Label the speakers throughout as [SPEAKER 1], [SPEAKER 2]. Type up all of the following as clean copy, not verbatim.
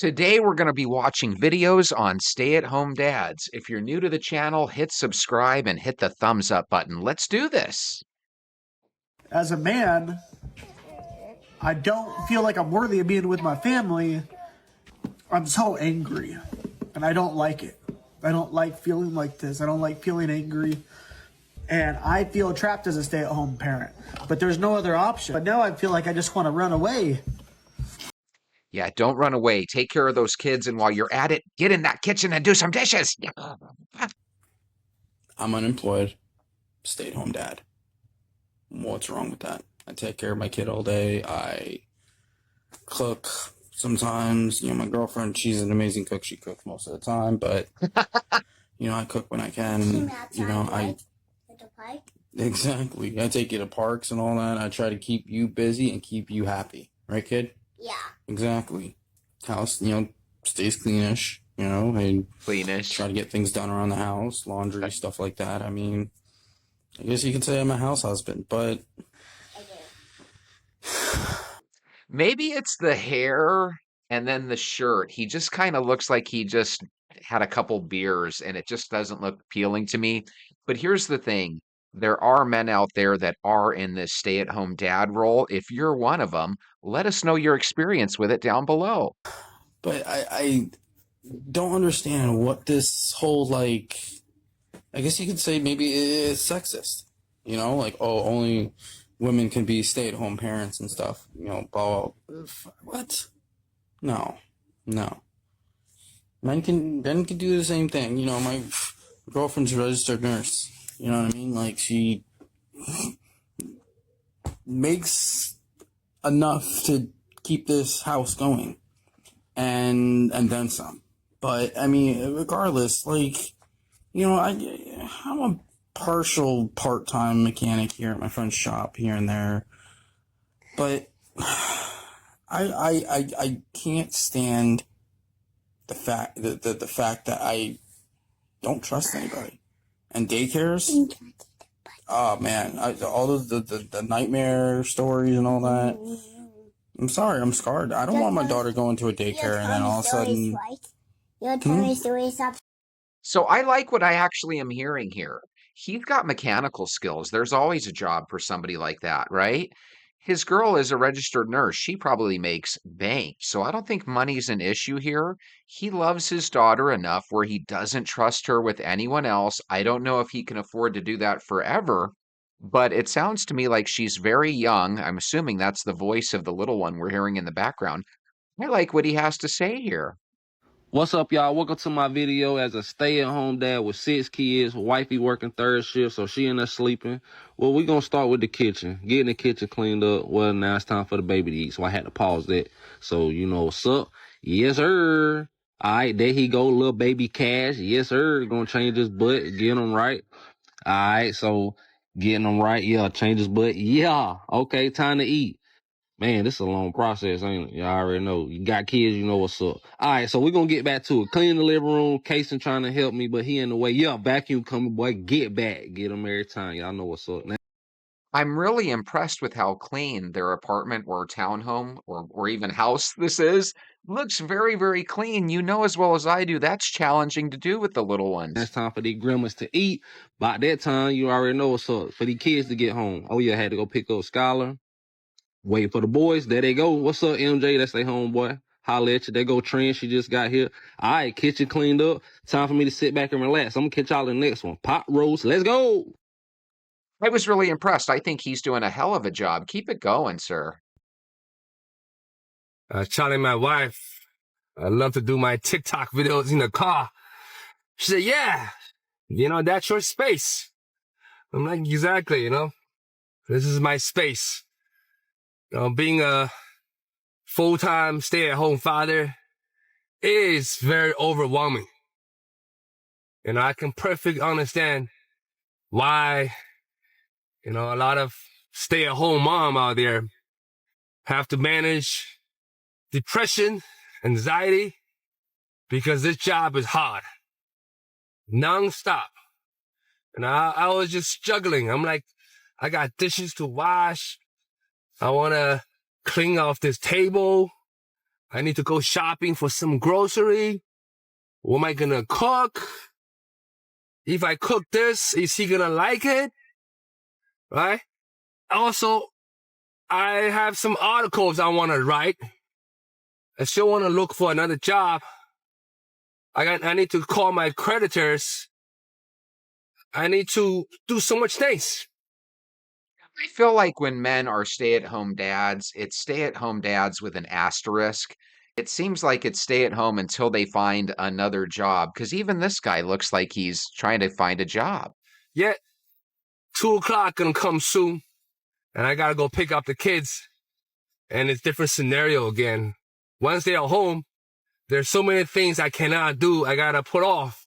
[SPEAKER 1] Today, we're going to be watching videos on stay-at-home dads. If you're new to the channel, hit subscribe and hit the thumbs up button. Let's do this.
[SPEAKER 2] As a man, I don't feel like I'm worthy of being with my family. I'm so angry, and I don't like it. I don't like feeling like this. I don't like feeling angry. And I feel trapped as a stay-at-home parent. But there's no other option. But now I feel like I just want to run away.
[SPEAKER 1] Yeah, don't run away. Take care of those kids, and while you're at it, get in that kitchen and do some dishes.
[SPEAKER 3] I'm unemployed, stay-at-home dad. What's wrong with that? I take care of my kid all day. I cook sometimes. My girlfriend, she's an amazing cook. She cooks most of the time, but, I cook when I can. Exactly. I take you to parks and all that. I try to keep you busy and keep you happy. Right, kid?
[SPEAKER 4] Yeah.
[SPEAKER 3] Exactly. House, stays cleanish, and
[SPEAKER 1] Cleanish.
[SPEAKER 3] try to get things done around the house, laundry, stuff like that. I mean, I guess you could say I'm a house husband, but
[SPEAKER 4] I do.
[SPEAKER 1] Maybe it's the hair and then the shirt. He just kind of looks like he just had a couple beers, and it just doesn't look appealing to me. But here's the thing. There are men out there that are in this stay-at-home dad role. If you're one of them, let us know your experience with it down below.
[SPEAKER 3] I don't understand what this whole, I guess you could say maybe it's sexist, only women can be stay-at-home parents and stuff, blah, blah. What? No. Men can do the same thing. My girlfriend's a registered nurse. You know what I mean? Like, she makes enough to keep this house going, and then some. But I mean, regardless, I'm a partial part-time mechanic here at my friend's shop here and there, but I can't stand the fact that I don't trust anybody. And daycares, oh man, all of the nightmare stories and all that. I'm sorry, I'm scarred. I don't want my daughter going to a daycare and then all of a sudden.
[SPEAKER 4] You'll tell me stories up.
[SPEAKER 1] So I like what I actually am hearing here. He's got mechanical skills. There's always a job for somebody like that, right? His girl is a registered nurse. She probably makes bank. So I don't think money's an issue here. He loves his daughter enough where he doesn't trust her with anyone else. I don't know if he can afford to do that forever, but it sounds to me like she's very young. I'm assuming that's the voice of the little one we're hearing in the background. I like what he has to say here.
[SPEAKER 5] What's up, y'all? Welcome to my video as a stay-at-home dad with 6 kids, wifey working third shift, so she in there sleeping. Well, we're going to start with the kitchen, getting the kitchen cleaned up. Well, now it's time for the baby to eat, so I had to pause that. So, you know what's up? Yes, sir. All right, there he go, little baby Cash. Yes, sir. Going to change his butt, get him right. All right, so getting him right. Yeah, change his butt. Yeah, okay, time to eat. Man, this is a long process, ain't it? Y'all already know. You got kids, you know what's up. All right, so we're going to get back to it. Clean the living room. Kason trying to help me, but he in the way. Yeah, vacuum coming, boy. Get back. Get him every time. Y'all know what's up. Now,
[SPEAKER 1] I'm really impressed with how clean their apartment or townhome or even house this is. Looks very, very clean. You know as well as I do, that's challenging to do with the little
[SPEAKER 5] it's
[SPEAKER 1] ones.
[SPEAKER 5] time for these grimace to eat. By that time, you already know what's up. For these kids to get home. Oh, yeah, I had to go pick up Skylar. Wait for the boys. There they go. What's up, MJ? That's their homeboy. Holla at you. There go Trent. She just got here. All right, kitchen cleaned up. Time for me to sit back and relax. I'm going to catch y'all in the next one. Pot roast. Let's go.
[SPEAKER 1] I was really impressed. I think he's doing a hell of a job. Keep it going, sir.
[SPEAKER 6] Charlie, my wife, I love to do my TikTok videos in the car. She said, yeah, that's your space. I'm like, exactly, this is my space. Being a full-time stay-at-home father is very overwhelming. I can perfectly understand why, a lot of stay-at-home mom out there have to manage depression, anxiety, because this job is hard, non-stop. And I was just struggling. I'm like, I got dishes to wash. I want to clean off this table. I need to go shopping for some grocery. What am I gonna cook? If I cook this, is he gonna like it? Right? Also, I have some articles I want to write. I still want to look for another job. I need to call my creditors. I need to do so much things.
[SPEAKER 1] I feel like when men are stay-at-home dads, it's stay-at-home dads with an asterisk. It seems like it's stay at home until they find another job, because even this guy looks like he's trying to find a job.
[SPEAKER 6] Yet, 2 o'clock gonna come soon, and I gotta go pick up the kids. And it's different scenario again. Once they are home, there's so many things I cannot do. I gotta put off.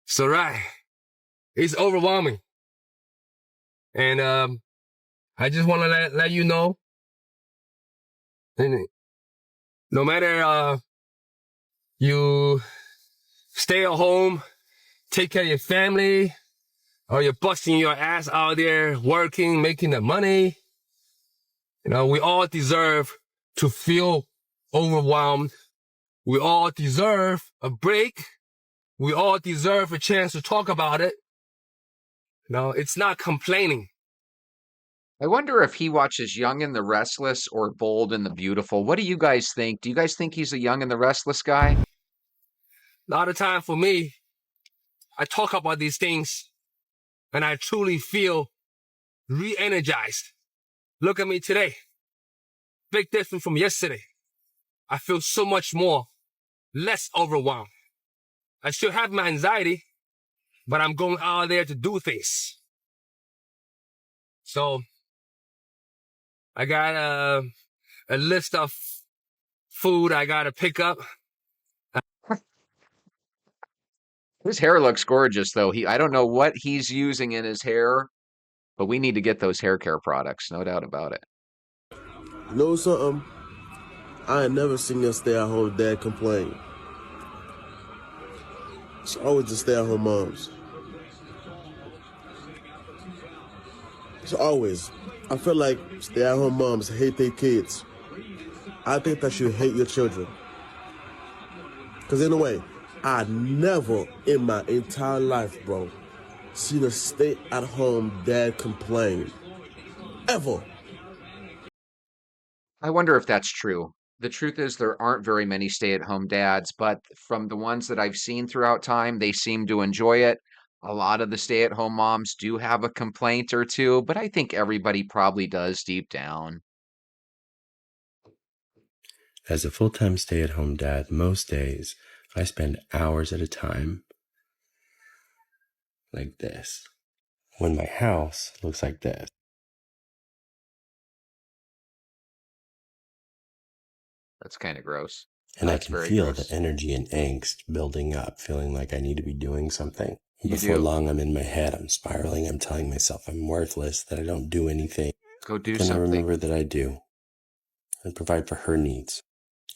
[SPEAKER 6] So right, it's overwhelming. And I just want to let you know, and no matter you stay at home, take care of your family, or you're busting your ass out there working, making the money, you know, we all deserve to feel overwhelmed. We all deserve a break. We all deserve a chance to talk about it. You know, it's not complaining.
[SPEAKER 1] I wonder if he watches Young and the Restless or Bold and the Beautiful. What do you guys think? Do you guys think he's a Young and the Restless guy?
[SPEAKER 6] Not a time for me. I talk about these things and I truly feel re-energized. Look at me today. Big difference from yesterday. I feel so much more, less overwhelmed. I still have my anxiety, but I'm going out there to do things. So I got a list of food I got to pick up.
[SPEAKER 1] His hair looks gorgeous, though. I don't know what he's using in his hair, but we need to get those hair care products, no doubt about it.
[SPEAKER 7] You know something? I ain't never seen your stay-at-home dad complain. It's always the stay-at-home moms. It's always. I feel like stay-at-home moms hate their kids. I think that you hate your children. Because in a way, I never in my entire life, bro, seen a stay-at-home dad complain. Ever.
[SPEAKER 1] I wonder if that's true. The truth is, there aren't very many stay-at-home dads, but from the ones that I've seen throughout time, they seem to enjoy it. A lot of the stay-at-home moms do have a complaint or two, but I think everybody probably does deep down.
[SPEAKER 8] As a full-time stay-at-home dad, most days I spend hours at a time like this, when my house looks like this.
[SPEAKER 1] That's kind of gross.
[SPEAKER 8] And
[SPEAKER 1] That's
[SPEAKER 8] I can
[SPEAKER 1] very
[SPEAKER 8] feel
[SPEAKER 1] gross.
[SPEAKER 8] the energy and angst building up, feeling like I need to be doing something.
[SPEAKER 1] You
[SPEAKER 8] Before
[SPEAKER 1] do.
[SPEAKER 8] long, I'm in my head, I'm spiraling, I'm telling myself I'm worthless, that I don't do anything.
[SPEAKER 1] Go do
[SPEAKER 8] Then I
[SPEAKER 1] something.
[SPEAKER 8] remember that I do, and provide for her needs.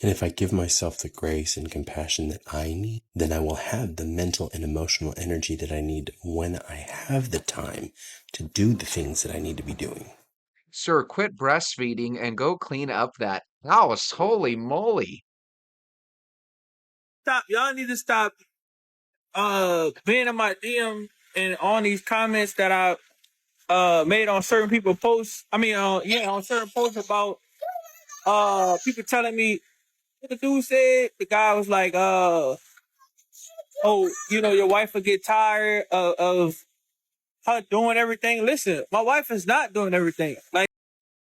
[SPEAKER 8] And if I give myself the grace and compassion that I need, then I will have the mental and emotional energy that I need when I have the time to do the things that I need to be doing.
[SPEAKER 1] Sir, quit breastfeeding and go clean up that house. Holy moly.
[SPEAKER 9] Stop. Y'all need to stop being in my DM and on these comments that I made on certain people posts. I mean, on certain posts about people telling me what the dude said. The guy was like, oh, your wife will get tired of her doing everything. Listen, my wife is not doing everything. Like,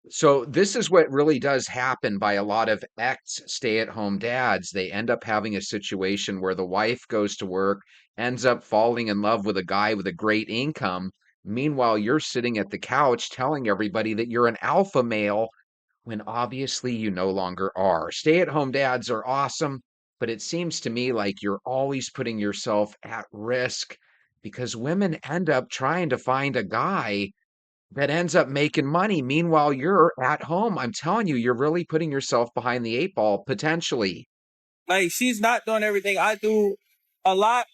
[SPEAKER 1] So this is what really does happen by a lot of ex stay-at-home dads. They end up having a situation where the wife goes to work, ends up falling in love with a guy with a great income. Meanwhile, you're sitting at the couch telling everybody that you're an alpha male when obviously you no longer are. Stay-at-home dads are awesome, but it seems to me like you're always putting yourself at risk because women end up trying to find a guy that ends up making money. Meanwhile, you're at home. I'm telling you, you're really putting yourself behind the eight ball potentially.
[SPEAKER 9] like she's not doing everything. I do a lot.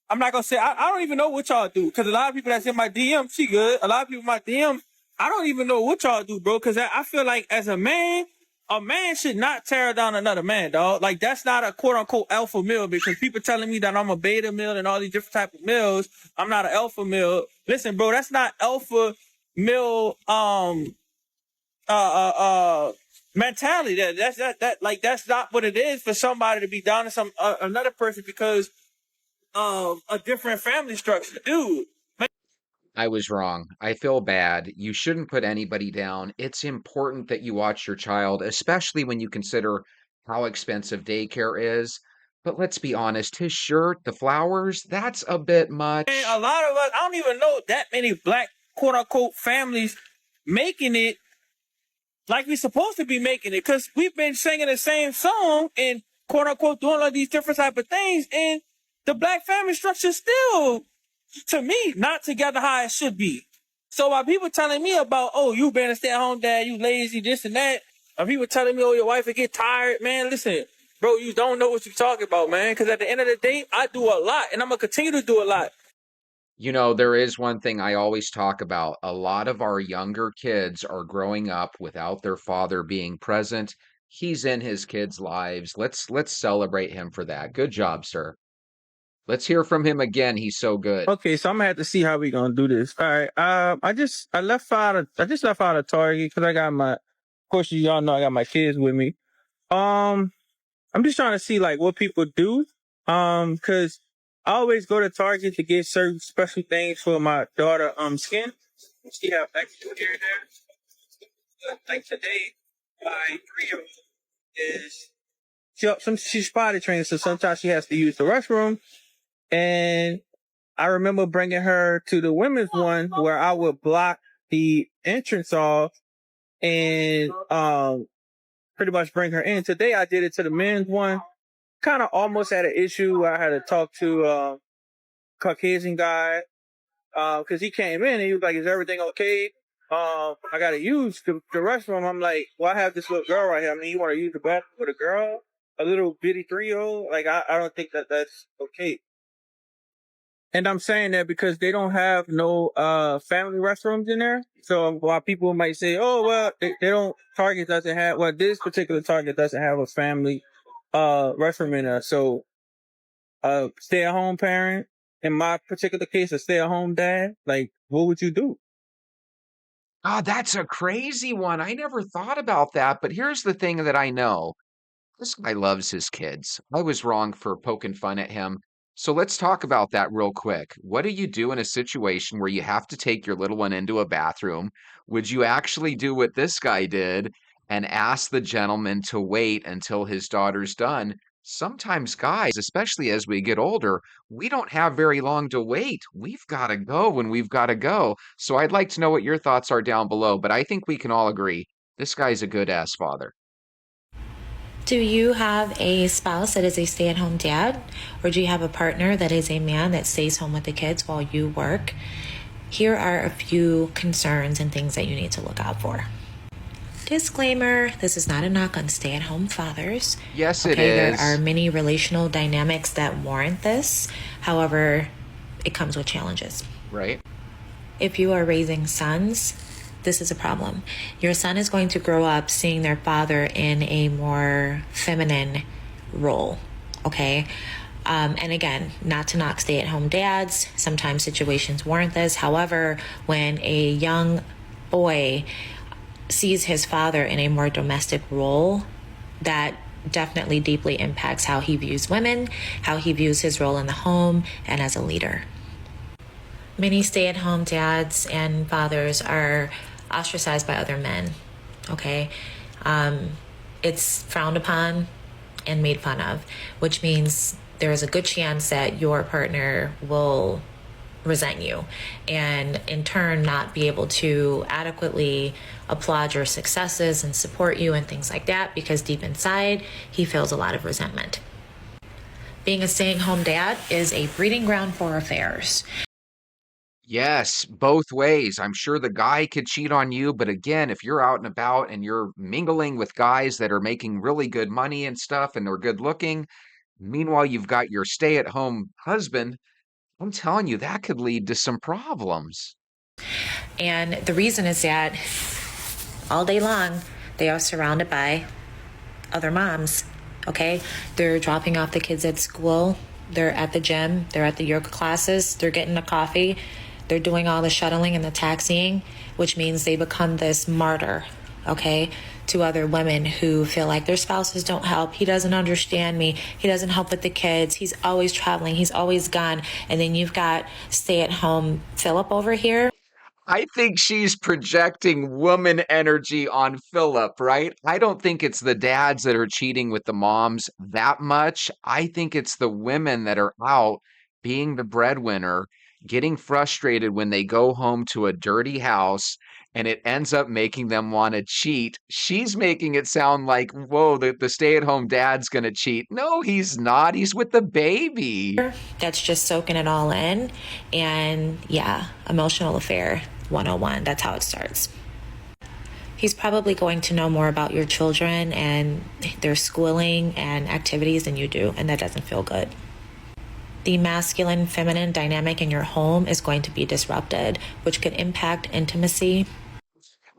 [SPEAKER 9] I'm not gonna say I don't even know what y'all do because a lot of people that's in my DM, she good. A lot of people in my DM, I don't even know what y'all do, bro. Because I feel like as a man, a man should not tear down another man, dog. Like, that's not a quote unquote alpha male, because people telling me that I'm a beta male and all these different type of males. I'm not an alpha male. Listen, bro, that's not alpha male mentality. That's not what it is for somebody to be down to some another person because of a different family structure, dude.
[SPEAKER 1] I was wrong. I feel bad. You shouldn't put anybody down. It's important that you watch your child, especially when you consider how expensive daycare is. But let's be honest, his shirt, the flowers, that's a bit
[SPEAKER 9] And a
[SPEAKER 1] much.
[SPEAKER 9] lot of us, I don't even know that many black quote unquote families making it like we're supposed to be making it, because we've been singing the same song and quote unquote doing all these different type of things, and the black family structure still, to me, not together how it should be. So while people telling me about, oh, you being a stay-at-home dad, you lazy, this and that, and people telling me, oh, your wife will get tired, man, listen, bro, you don't know what you're talking about, man, because at the end of the day, I do a lot, and I'm going to continue to do a lot.
[SPEAKER 1] You know, there is one thing I always talk about. A lot of our younger kids are growing up without their father being present. He's in his kids' lives. Let's celebrate him for that. Good job, sir. Let's hear from him again. He's so good.
[SPEAKER 9] Okay, so I'm gonna have to see how we gonna do this. All right. I just left out of Target because I got my. Of course, y'all know I got my kids with me. I'm just trying to see like what people do. Because I always go to Target to get certain special things for my daughter. Skin. She have extra hair there. Like today, my 3-year-old is she's potty trained, so sometimes she has to use the restroom. And I remember bringing her to the women's one where I would block the entrance off and pretty much bring her in. Today I did it to the men's one. Kind of almost had an issue where I had to talk to Caucasian guy because he came in and he was like, "Is everything okay?" I got to use the restroom. I'm like, "Well, I have this little girl right here. I mean, you want to use the bathroom with a girl, a little bitty 3-year-old? Like, I don't think that's okay." And I'm saying that because they don't have no family restrooms in there. So while people might say, oh, well, they don't, Target doesn't have, well, this particular Target doesn't have a family restroom in there. So stay-at-home parent, in my particular case, a stay-at-home dad, like, what would you do?
[SPEAKER 1] Ah, that's a crazy one. I never thought about that, but here's the thing that I know. This guy loves his kids. I was wrong for poking fun at him. So let's talk about that real quick. What do you do in a situation where you have to take your little one into a bathroom? Would you actually do what this guy did and ask the gentleman to wait until his daughter's done? Sometimes guys, especially as we get older, we don't have very long to wait. We've got to go when we've got to go. So I'd like to know what your thoughts are down below, but I think we can all agree this guy's a good ass father.
[SPEAKER 10] Do you have a spouse that is a stay-at-home dad? Or do you have a partner that is a man that stays home with the kids while you work? Here are a few concerns and things that you need to look out for. Disclaimer, this is not a knock on stay-at-home fathers.
[SPEAKER 1] Yes, it
[SPEAKER 10] Okay, there
[SPEAKER 1] is.
[SPEAKER 10] are many relational dynamics that warrant this. However, it comes with challenges.
[SPEAKER 1] Right.
[SPEAKER 10] If you are raising sons, this is a problem. Your son is going to grow up seeing their father in a more feminine role, okay? And again, not to knock stay-at-home dads. Sometimes situations warrant this. However, when a young boy sees his father in a more domestic role, that definitely deeply impacts how he views women, how he views his role in the home, and as a leader. Many stay-at-home dads and fathers are ostracized by other men, okay? It's frowned upon and made fun of, which means there is a good chance that your partner will resent you and in turn not be able to adequately applaud your successes and support you and things like that, because deep inside he feels a lot of resentment. Being a stay-at-home dad is a breeding ground for affairs.
[SPEAKER 1] Yes, both ways. I'm sure the guy could cheat on you, but again, if you're out and about and you're mingling with guys that are making really good money and stuff and they're good looking, meanwhile you've got your stay-at-home husband, I'm telling you, that could lead to some problems.
[SPEAKER 10] And the reason is that all day long they are surrounded by other moms, okay? They're dropping off the kids at school, they're at the gym, they're at the yoga classes, they're getting a coffee, they're doing all the shuttling and the taxiing, which means they become this martyr, okay, to other women who feel like their spouses don't help. He doesn't understand me. He doesn't help with the kids. He's always traveling. He's always gone. And then you've got stay-at-home Philip over here.
[SPEAKER 1] I think she's projecting woman energy on Philip, right? I don't think it's the dads that are cheating with the moms that much. I think it's the women that are out being the breadwinner, getting frustrated when they go home to a dirty house and it ends up making them want to cheat. She's making it sound like, whoa, the stay-at-home dad's going to cheat. No, he's not. He's with the baby.
[SPEAKER 10] That's just soaking it all in. And yeah, emotional affair 101. That's how it starts. He's probably going to know more about your children and their schooling and activities than you do, and that doesn't feel good. The masculine feminine dynamic in your home is going to be disrupted, which could impact intimacy.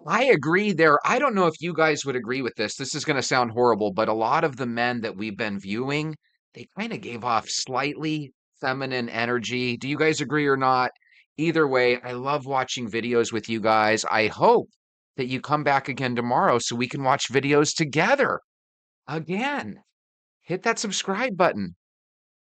[SPEAKER 1] I agree there. I don't know if you guys would agree with this. This is going to sound horrible, but a lot of the men that we've been viewing, they kind of gave off slightly feminine energy. Do you guys agree or not? Either way, I love watching videos with you guys. I hope that you come back again tomorrow so we can watch videos together again. Hit that subscribe button.